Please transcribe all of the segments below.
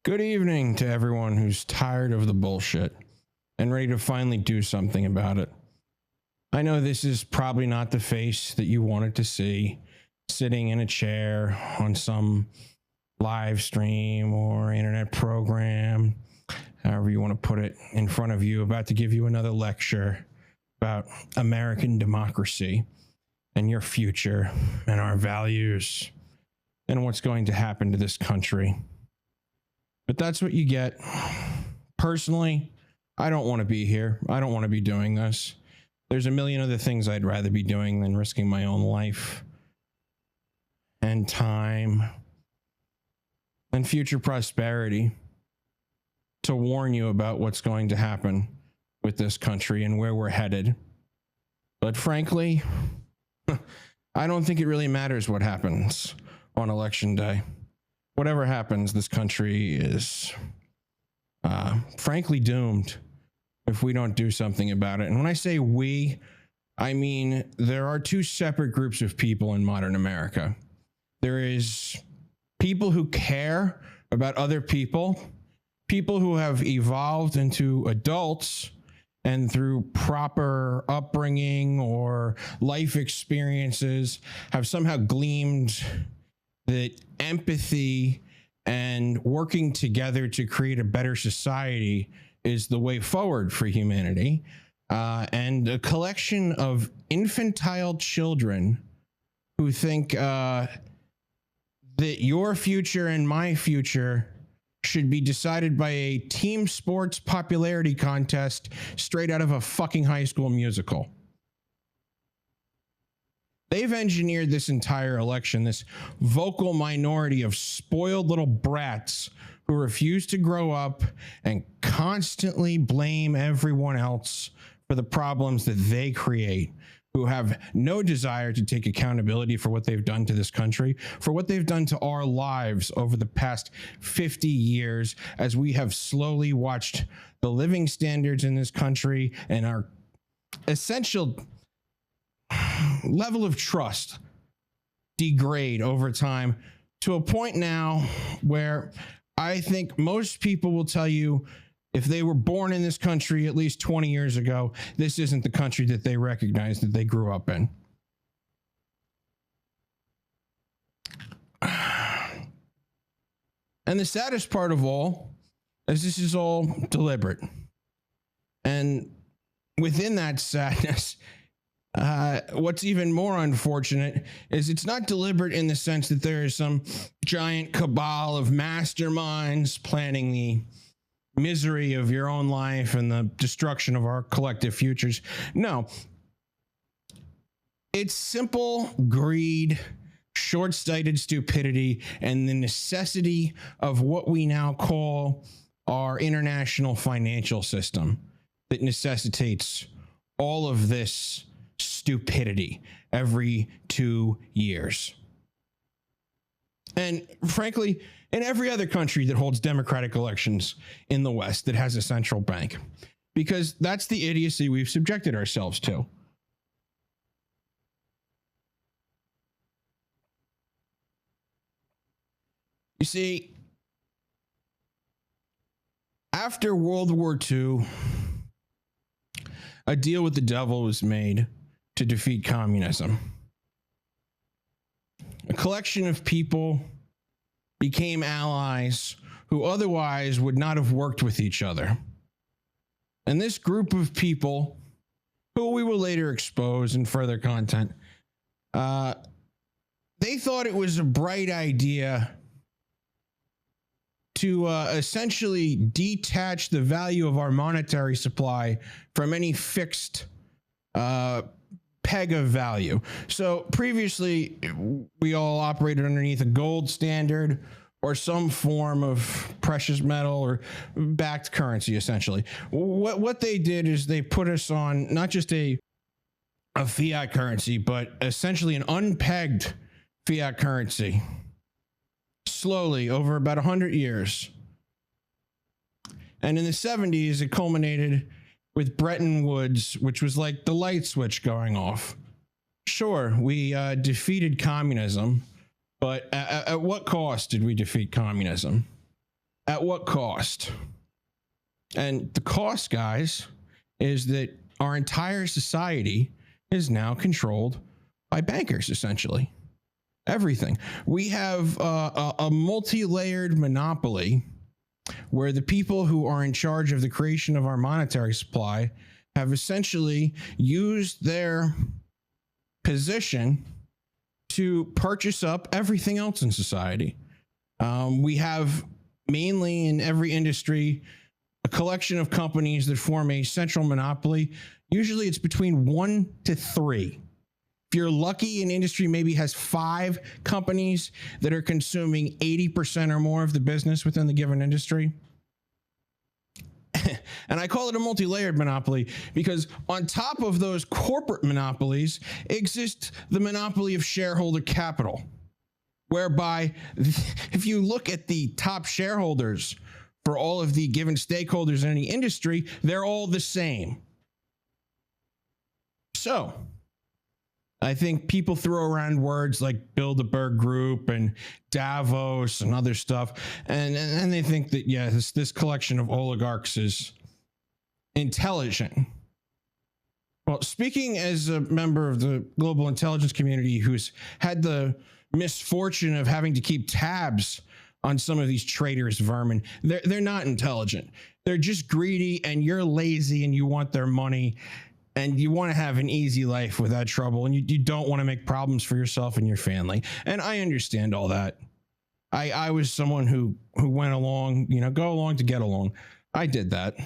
Good evening to everyone who's tired of the bullshit and ready to finally do something about it. I know this is probably not the face that you wanted to see sitting in a chair on some live stream or internet program, however you want to put it, in front of you, about to give you another lecture about American democracy and your future and our values and what's going to happen to this country. But that's what you get. Personally, I don't want to be here. I don't want to be doing this. There's a million other things I'd rather be doing than risking my own life and time and future prosperity to warn you about what's going to happen with this country and where we're headed. But frankly, I don't think it really matters what happens on election day. Whatever happens, this country is frankly doomed if we don't do something about it. And when I say we, I mean there are two separate groups of people in modern America. There is people who care about other people, people who have evolved into adults and through proper upbringing or life experiences have somehow gleamed that empathy and working together to create a better society is the way forward for humanity. And a collection of infantile children who think that your future and my future should be decided by a team sports popularity contest straight out of a fucking High School Musical. They've engineered this entire election, this vocal minority of spoiled little brats who refuse to grow up and constantly blame everyone else for the problems that they create, who have no desire to take accountability for what they've done to this country, for what they've done to our lives over the past 50 years, as we have slowly watched the living standards in this country and our essential level of trust degrade over time to a point now where I think most people will tell you, if they were born in this country at least 20 years ago, this isn't the country that they recognize, that they grew up in. And the saddest part of all is this is all deliberate. And within that sadness, what's even more unfortunate is it's not deliberate in the sense that there is some giant cabal of masterminds planning the misery of your own life and the destruction of our collective futures. No, it's simple greed, short-sighted stupidity, and the necessity of what we now call our international financial system that necessitates all of this stupidity every 2 years. And frankly, in every other country that holds democratic elections in the West that has a central bank, because that's the idiocy we've subjected ourselves to. You see, after World War II, a deal with the devil was made to defeat communism. A collection of people became allies who otherwise would not have worked with each other. And this group of people, who we will later expose in further content, they thought it was a bright idea to essentially detach the value of our monetary supply from any fixed peg of value. So previously, we all operated underneath a gold standard or some form of precious metal or backed currency, essentially. What they did is they put us on not just a fiat currency, but essentially an unpegged fiat currency, slowly over about 100 years. And in the 70s, it culminated with Bretton Woods, which was like the light switch going off. Sure, we defeated communism, but at what cost did we defeat communism? At what cost? And the cost, guys, is that our entire society is now controlled by bankers, essentially. Everything. We have a multi-layered monopoly where the people who are in charge of the creation of our monetary supply have essentially used their position to purchase up everything else in society. We have mainly in every industry a collection of companies that form a central monopoly. Usually it's between 1 to 3. If you're lucky, an industry maybe has 5 companies that are consuming 80% or more of the business within the given industry. And I call it a multi-layered monopoly because on top of those corporate monopolies exists the monopoly of shareholder capital, whereby if you look at the top shareholders for all of the given stakeholders in any industry, they're all the same. So I think people throw around words like Bilderberg Group and Davos and other stuff, and they think that, yeah, this collection of oligarchs is intelligent. Well, speaking as a member of the global intelligence community who's had the misfortune of having to keep tabs on some of these traitorous vermin, they're not intelligent. They're just greedy, and you're lazy, and you want their money. And you want to have an easy life without trouble, and you don't want to make problems for yourself and your family. And I understand all that. I was someone who went along, go along to get along. I did that.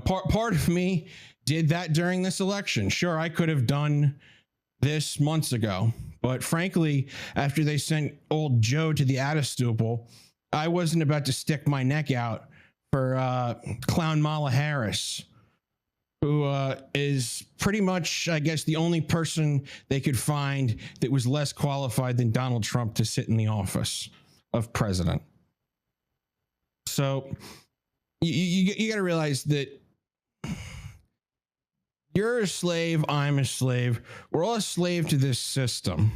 Part of me did that during this election. Sure, I could have done this months ago, but frankly, after they sent old Joe to the Attistupel, I wasn't about to stick my neck out for Clown Mala Harris, who is pretty much, I guess, the only person they could find that was less qualified than Donald Trump to sit in the office of president. So you got to realize that you're a slave, I'm a slave. We're all a slave to this system.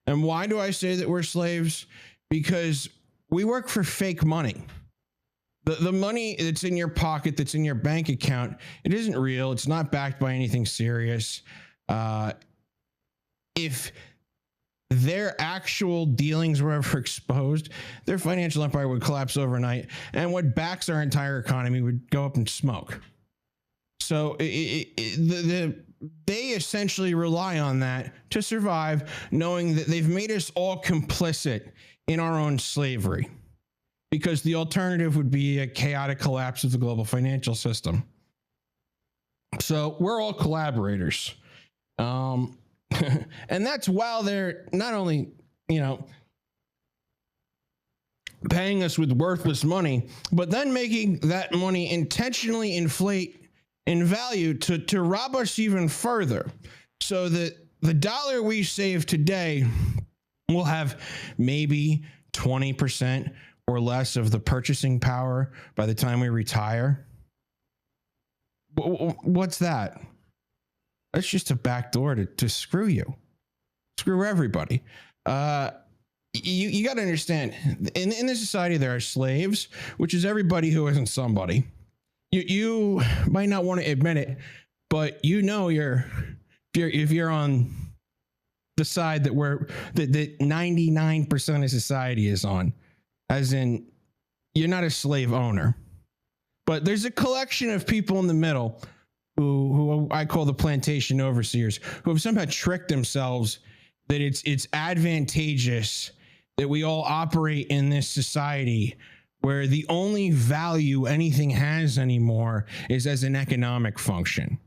And why do I say that we're slaves? Because we work for fake money. The money that's in your pocket, that's in your bank account, it isn't real. It's not backed by anything serious. If their actual dealings were ever exposed, their financial empire would collapse overnight, and what backs our entire economy would go up in smoke. So they essentially rely on that to survive, knowing that they've made us all complicit in our own slavery. Because the alternative would be a chaotic collapse of the global financial system. So we're all collaborators. And that's while they're not only, paying us with worthless money, but then making that money intentionally inflate in value to rob us even further. So that the dollar we save today will have maybe 20% or less of the purchasing power by the time we retire. What's that? That's just a backdoor to screw you. Screw everybody. You got to understand, in this society, there are slaves, which is everybody who isn't somebody. You might not want to admit it, but if you're on the side that 99% of society is on. As in, you're not a slave owner. But there's a collection of people in the middle who I call the plantation overseers, who have somehow tricked themselves that it's advantageous that we all operate in this society where the only value anything has anymore is as an economic function.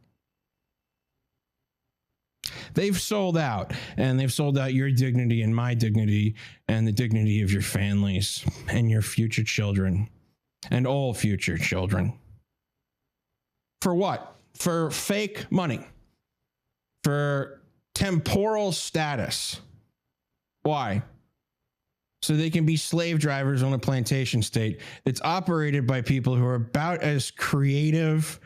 They've sold out, and they've sold out your dignity and my dignity and the dignity of your families and your future children and all future children. For what? For fake money, for temporal status. Why? So they can be slave drivers on a plantation state that's operated by people who are about as creative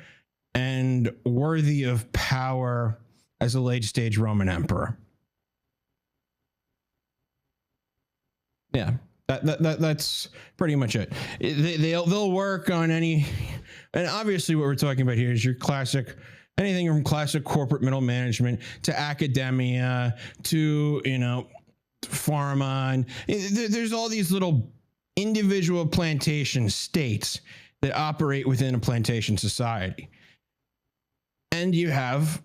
and worthy of power as a late-stage Roman emperor. Yeah, That's pretty much it. They'll work on any, and obviously what we're talking about here is your classic, anything from classic corporate middle management to academia to, you know, pharma, and there's all these little individual plantation states that operate within a plantation society. And you have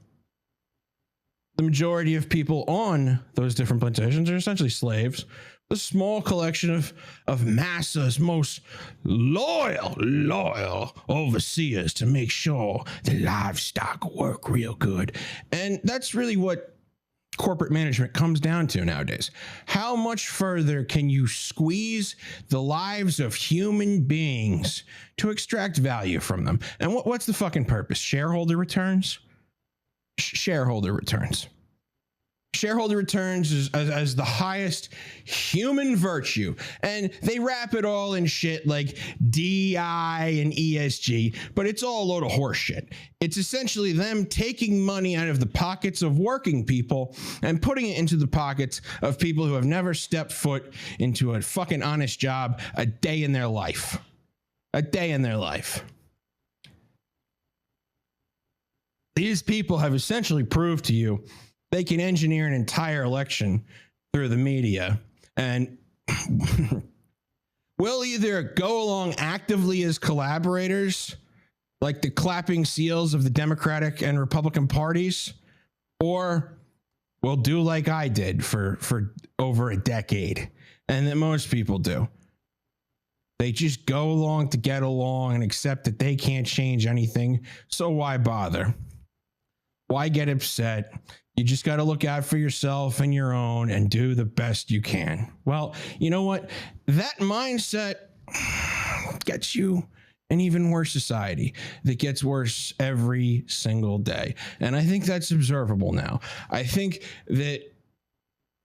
the majority of people on those different plantations are essentially slaves. A small collection of Massa's most loyal overseers to make sure the livestock work real good. And that's really what corporate management comes down to nowadays. How much further can you squeeze the lives of human beings to extract value from them? And what's the fucking purpose? Shareholder returns? Shareholder returns. Shareholder returns is as the highest human virtue. And they wrap it all in shit like DI and ESG, but it's all a load of horse shit. It's essentially them taking money out of the pockets of working people and putting it into the pockets of people who have never stepped foot into a fucking honest job a day in their life. A day in their life. These people have essentially proved to you they can engineer an entire election through the media, and we'll either go along actively as collaborators, like the clapping seals of the Democratic and Republican parties, or we'll do like I did for over a decade, and that most people do. They just go along to get along and accept that they can't change anything, so why bother? Why get upset? You just got to look out for yourself and your own and do the best you can. Well, you know what? That mindset gets you an even worse society that gets worse every single day. And I think that's observable now. I think that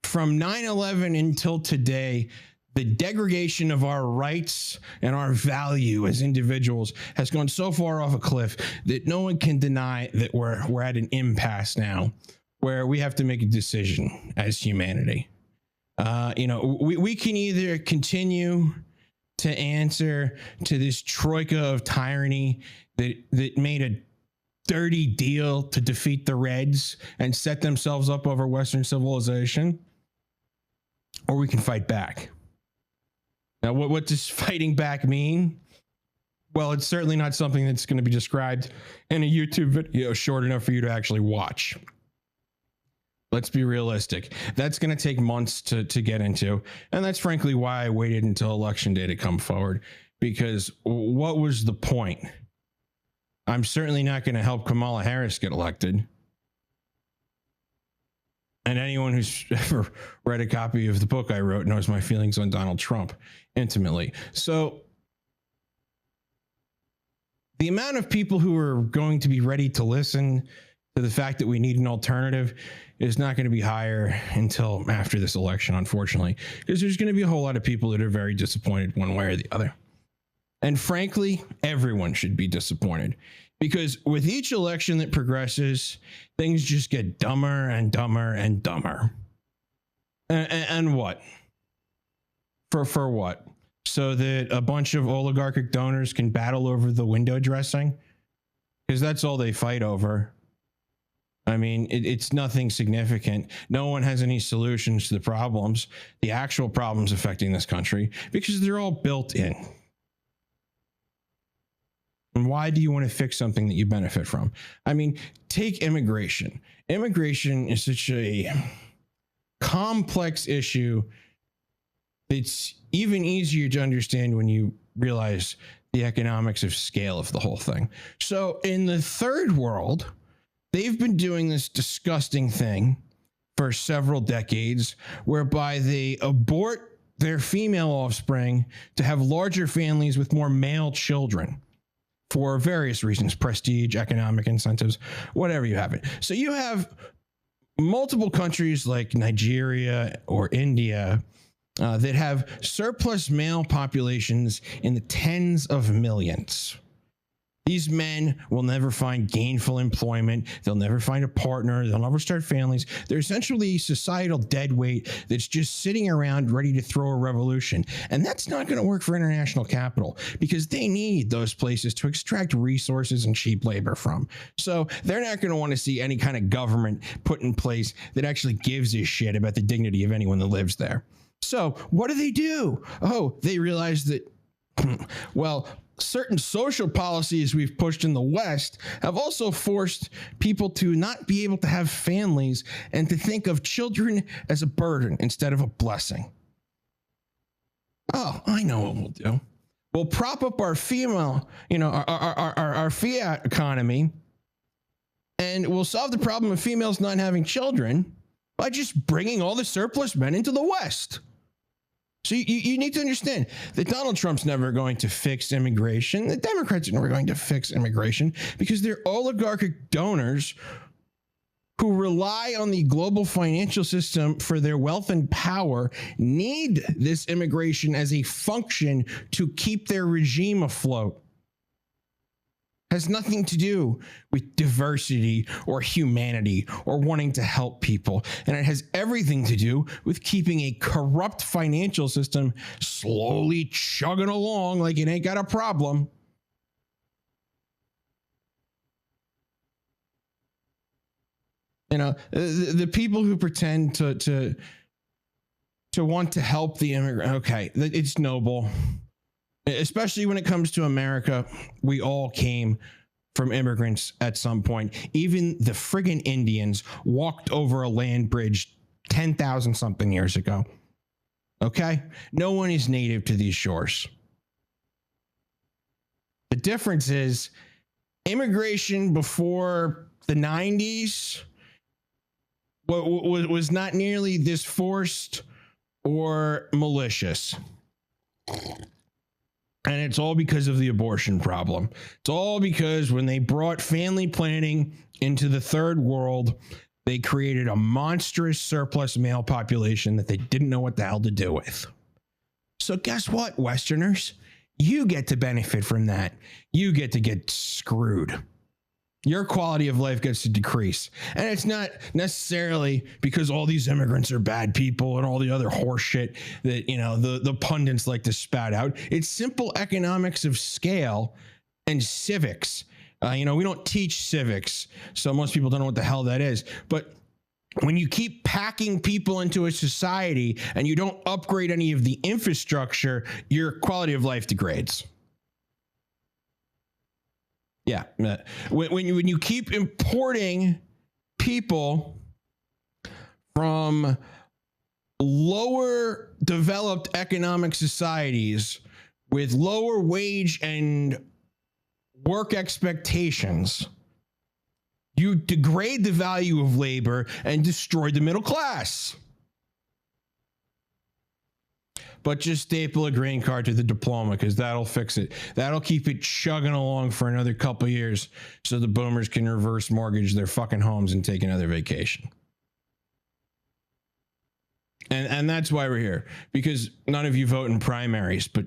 from 9/11 until today, the degradation of our rights and our value as individuals has gone so far off a cliff that no one can deny that we're at an impasse now, where we have to make a decision as humanity. We can either continue to answer to this troika of tyranny that made a dirty deal to defeat the Reds and set themselves up over Western civilization, or we can fight back. Now, what does fighting back mean? Well, it's certainly not something that's going to be described in a YouTube video short enough for you to actually watch. Let's be realistic. That's going to take months to get into. And that's frankly why I waited until election day to come forward. Because what was the point? I'm certainly not going to help Kamala Harris get elected. And anyone who's ever read a copy of the book I wrote knows my feelings on Donald Trump intimately. So the amount of people who are going to be ready to listen to the fact that we need an alternative is not going to be higher until after this election, unfortunately, because there's going to be a whole lot of people that are very disappointed one way or the other. And frankly, everyone should be disappointed, because with each election that progresses, things just get dumber and dumber and dumber. And what? For what? So that a bunch of oligarchic donors can battle over the window dressing? Because that's all they fight over. I mean, it's nothing significant. No one has any solutions to the problems, the actual problems affecting this country, because they're all built in. And why do you want to fix something that you benefit from? I mean, take immigration. Immigration is such a complex issue. It's even easier to understand when you realize the economics of scale of the whole thing. So in the third world, they've been doing this disgusting thing for several decades, whereby they abort their female offspring to have larger families with more male children for various reasons: prestige, economic incentives, whatever you have it. So you have multiple countries like Nigeria or India that have surplus male populations in the tens of millions. These men will never find gainful employment. They'll never find a partner. They'll never start families. They're essentially societal deadweight that's just sitting around ready to throw a revolution. And that's not going to work for international capital because they need those places to extract resources and cheap labor from. So they're not going to want to see any kind of government put in place that actually gives a shit about the dignity of anyone that lives there. So what do? Oh, they realize that, well, certain social policies we've pushed in the West have also forced people to not be able to have families and to think of children as a burden instead of a blessing. Oh, I know what we'll do. We'll prop up our female, our fiat economy, and we'll solve the problem of females not having children by just bringing all the surplus men into the West. So you need to understand that Donald Trump's never going to fix immigration. The Democrats are never going to fix immigration because they're oligarchic donors who rely on the global financial system for their wealth and power, need this immigration as a function to keep their regime afloat. Has nothing to do with diversity or humanity or wanting to help people. And it has everything to do with keeping a corrupt financial system slowly chugging along like it ain't got a problem. The people who pretend to want to help the immigrant, okay, it's noble. Especially when it comes to America, we all came from immigrants at some point. Even the friggin' Indians walked over a land bridge 10,000 something years ago. Okay? No one is native to these shores. The difference is immigration before the 90s was not nearly this forced or malicious. And it's all because of the abortion problem. It's all because when they brought family planning into the third world, they created a monstrous surplus male population that they didn't know what the hell to do with. So guess what, Westerners? You get to benefit from that. You get to get screwed. Your quality of life gets to decrease. And it's not necessarily because all these immigrants are bad people and all the other horse shit that, the pundits like to spout out. It's simple economics of scale and civics. We don't teach civics, so most people don't know what the hell that is. But when you keep packing people into a society and you don't upgrade any of the infrastructure, your quality of life degrades. Yeah. When you keep importing people from lower developed economic societies with lower wage and work expectations, you degrade the value of labor and destroy the middle class. But just staple a green card to the diploma because that'll fix it. That'll keep it chugging along for another couple of years so the boomers can reverse mortgage their fucking homes and take another vacation. And that's why we're here, because none of you vote in primaries, but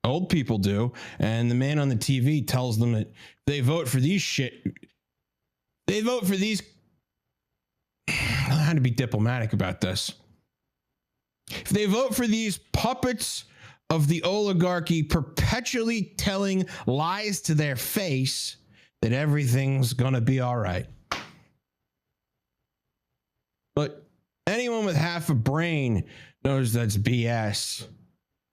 old people do. And the man on the TV tells them that they vote for these shit. They vote for these. I don't know how to be diplomatic about this. If they vote for these puppets of the oligarchy perpetually telling lies to their face that everything's going to be all right. But anyone with half a brain knows that's BS.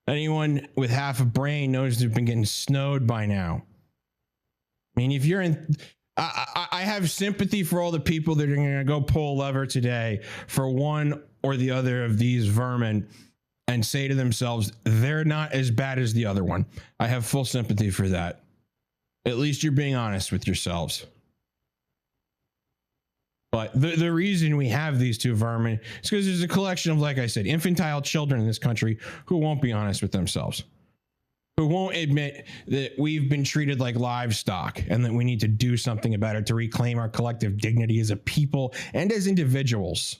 Anyone with half a brain knows they've been getting snowed by now. I mean, if you're in... I have sympathy for all the people that are going to go pull a lever today for one or the other of these vermin and say to themselves, they're not as bad as the other one. I have full sympathy for that. At least you're being honest with yourselves. But the reason we have these two vermin is because there's a collection of, like I said, infantile children in this country who won't be honest with themselves, who won't admit that we've been treated like livestock and that we need to do something about it to reclaim our collective dignity as a people and as individuals.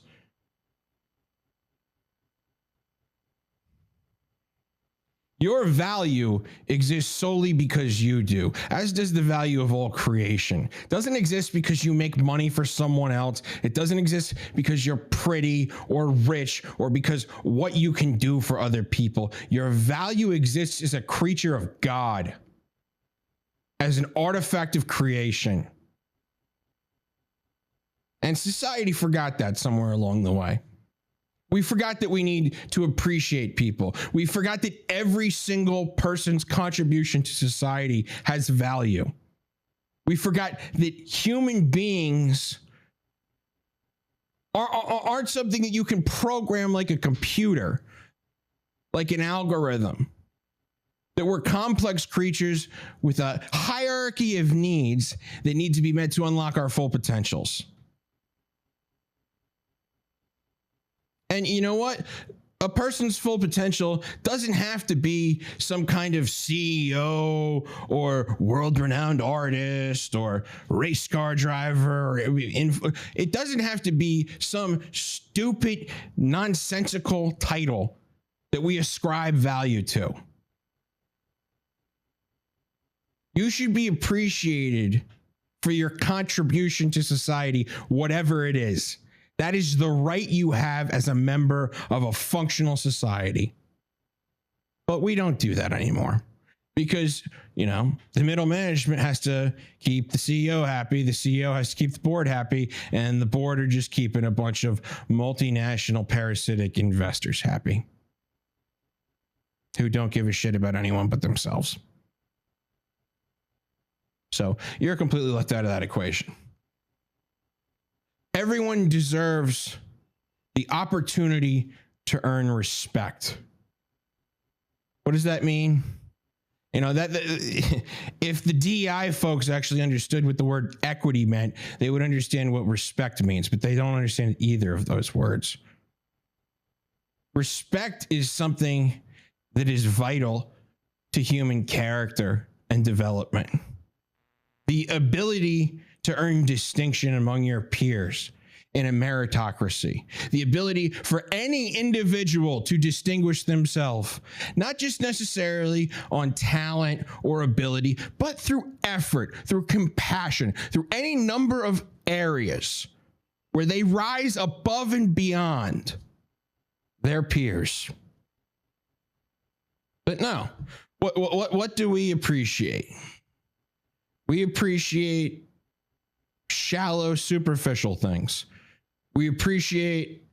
Your value exists solely because you do, as does the value of all creation. It doesn't exist because you make money for someone else. It doesn't exist because you're pretty or rich or because what you can do for other people. Your value exists as a creature of God, as an artifact of creation. And society forgot that somewhere along the way. We forgot that we need to appreciate people. We forgot that every single person's contribution to society has value. We forgot that human beings aren't something that you can program like a computer, like an algorithm. That we're complex creatures with a hierarchy of needs that need to be met to unlock our full potentials. And you know what? A person's full potential doesn't have to be some kind of CEO or world-renowned artist or race car driver. It doesn't have to be some stupid, nonsensical title that we ascribe value to. You should be appreciated for your contribution to society, whatever it is. That is the right you have as a member of a functional society. But we don't do that anymore because, the middle management has to keep the CEO happy. The CEO has to keep the board happy, and the board are just keeping a bunch of multinational parasitic investors happy who don't give a shit about anyone but themselves. So you're completely left out of that equation. Everyone deserves the opportunity to earn respect. What does that mean? If the DEI folks actually understood what the word equity meant, they would understand what respect means, but they don't understand either of those words. Respect is something that is vital to human character and development. The ability to earn distinction among your peers in a meritocracy. The ability for any individual to distinguish themselves, not just necessarily on talent or ability, but through effort, through compassion, through any number of areas where they rise above and beyond their peers. But no, what do we appreciate? We appreciate shallow, superficial things. We appreciate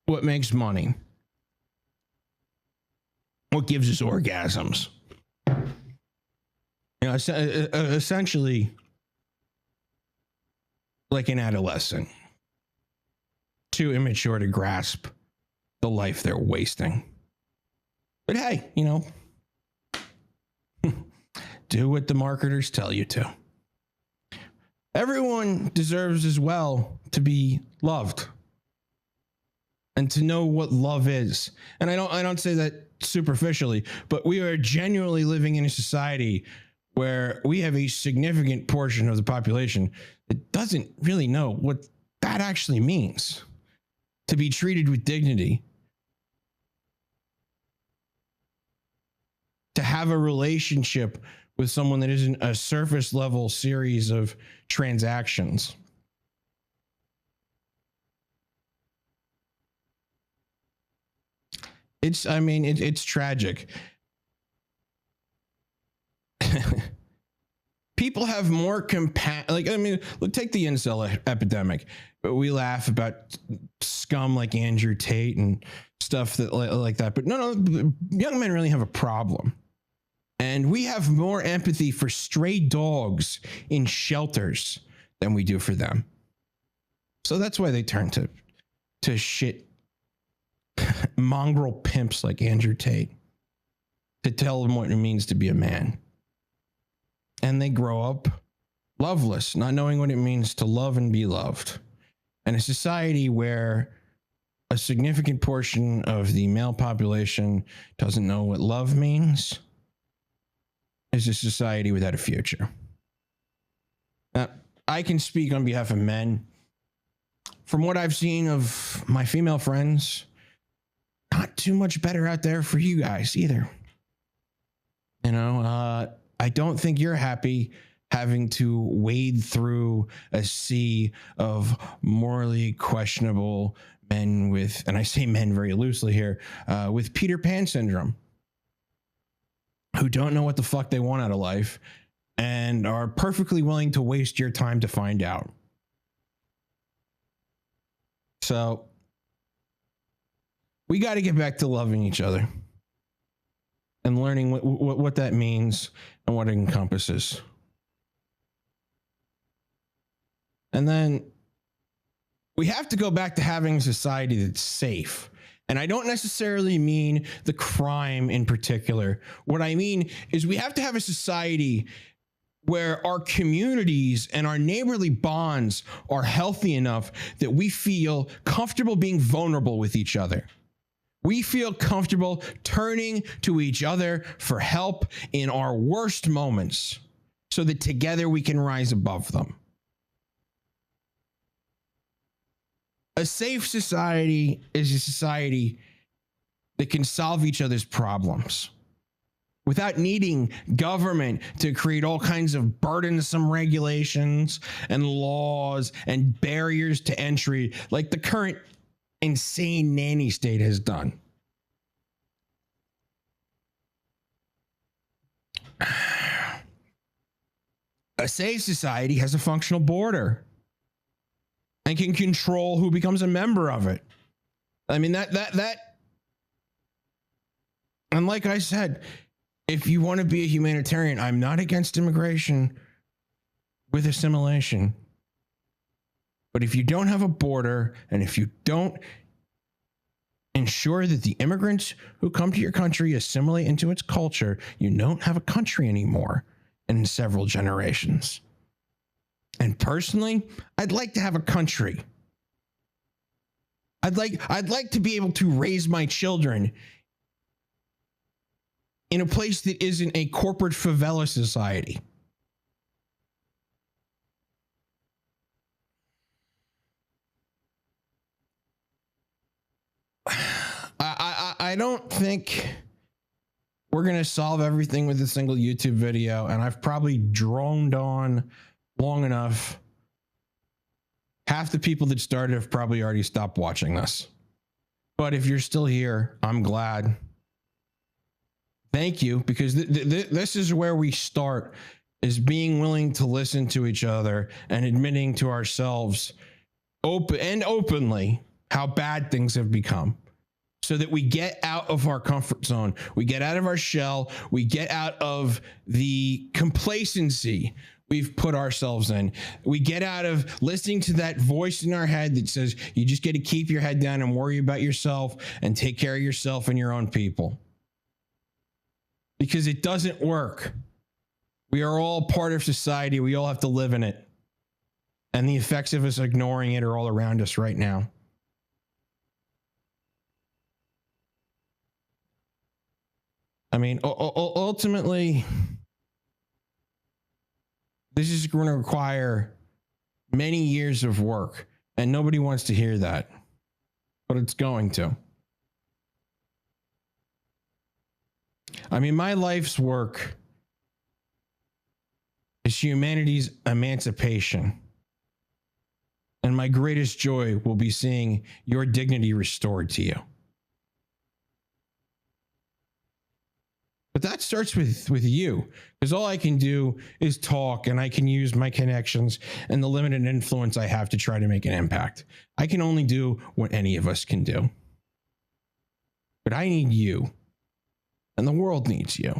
what makes money, what gives us orgasms. Essentially, like an adolescent, too immature to grasp the life they're wasting. But hey, do what the marketers tell you to. Everyone deserves as well to be loved and to know what love is. And I don't say that superficially, but we are genuinely living in a society where we have a significant portion of the population that doesn't really know what that actually means to be treated with dignity, to have a relationship with someone that isn't a surface level series of transactions. It's tragic. People have more look, take the incel epidemic. We laugh about scum like Andrew Tate and stuff that like that. But no, young men really have a problem. And we have more empathy for stray dogs in shelters than we do for them. So that's why they turn to shit mongrel pimps like Andrew Tate to tell them what it means to be a man. And they grow up loveless, not knowing what it means to love and be loved. And a society where a significant portion of the male population doesn't know what love means is a society without a future. Now, I can speak on behalf of men. From what I've seen of my female friends, not too much better out there for you guys either. I don't think you're happy having to wade through a sea of morally questionable men with, and I say men very loosely here, with Peter Pan syndrome, who don't know what the fuck they want out of life and are perfectly willing to waste your time to find out. So we got to get back to loving each other and learning what that means and what it encompasses. And then we have to go back to having a society that's safe. And I don't necessarily mean the crime in particular. What I mean is we have to have a society where our communities and our neighborly bonds are healthy enough that we feel comfortable being vulnerable with each other. We feel comfortable turning to each other for help in our worst moments so that together we can rise above them. A safe society is a society that can solve each other's problems without needing government to create all kinds of burdensome regulations and laws and barriers to entry like the current insane nanny state has done. A safe society has a functional border and can control who becomes a member of it. I mean, that, and like I said, if you want to be a humanitarian, I'm not against immigration with assimilation. But if you don't have a border and if you don't ensure that the immigrants who come to your country assimilate into its culture, you don't have a country anymore in several generations. And personally, I'd like to have a country. I'd like to be able to raise my children in a place that isn't a corporate favela society. I don't think we're going to solve everything with a single YouTube video, and I've probably droned on long enough. Half the people that started have probably already stopped watching this. But if you're still here, I'm glad. Thank you, because this is where we start, is being willing to listen to each other and admitting to ourselves openly how bad things have become, so that we get out of our comfort zone, we get out of our shell, we get out of the complacency we've put ourselves in. We get out of listening to that voice in our head that says you just get to keep your head down and worry about yourself and take care of yourself and your own people. Because it doesn't work. We are all part of society. We all have to live in it. And the effects of us ignoring it are all around us right now. I mean, ultimately, this is going to require many years of work, and nobody wants to hear that, but it's going to. I mean, my life's work is humanity's emancipation, and my greatest joy will be seeing your dignity restored to you. But that starts with you, because all I can do is talk, and I can use my connections and the limited influence I have to try to make an impact. I can only do what any of us can do. But I need you, and the world needs you,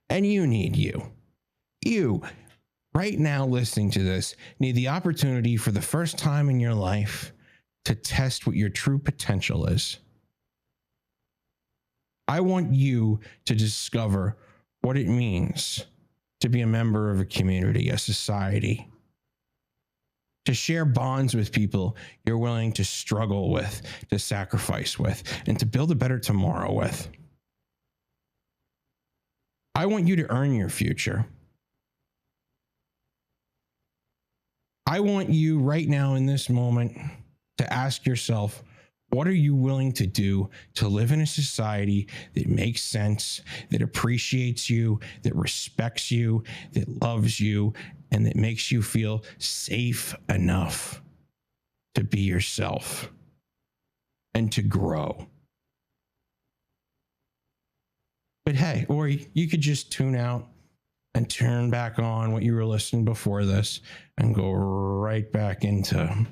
and you need you. You, right now listening to this, need the opportunity for the first time in your life to test what your true potential is. I want you to discover what it means to be a member of a community, a society, to share bonds with people you're willing to struggle with, to sacrifice with, and to build a better tomorrow with. I want you to earn your future. I want you right now in this moment to ask yourself, What are you willing to do to live in a society that makes sense, that appreciates you, that respects you, that loves you, and that makes you feel safe enough to be yourself and to grow? But hey, or you could just tune out and turn back on what you were listening before this and go right back into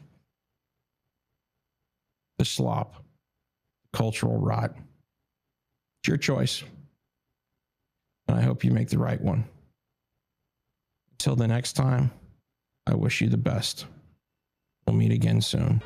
the slop, cultural rot. It's your choice. And I hope you make the right one. Until the next time, I wish you the best. We'll meet again soon.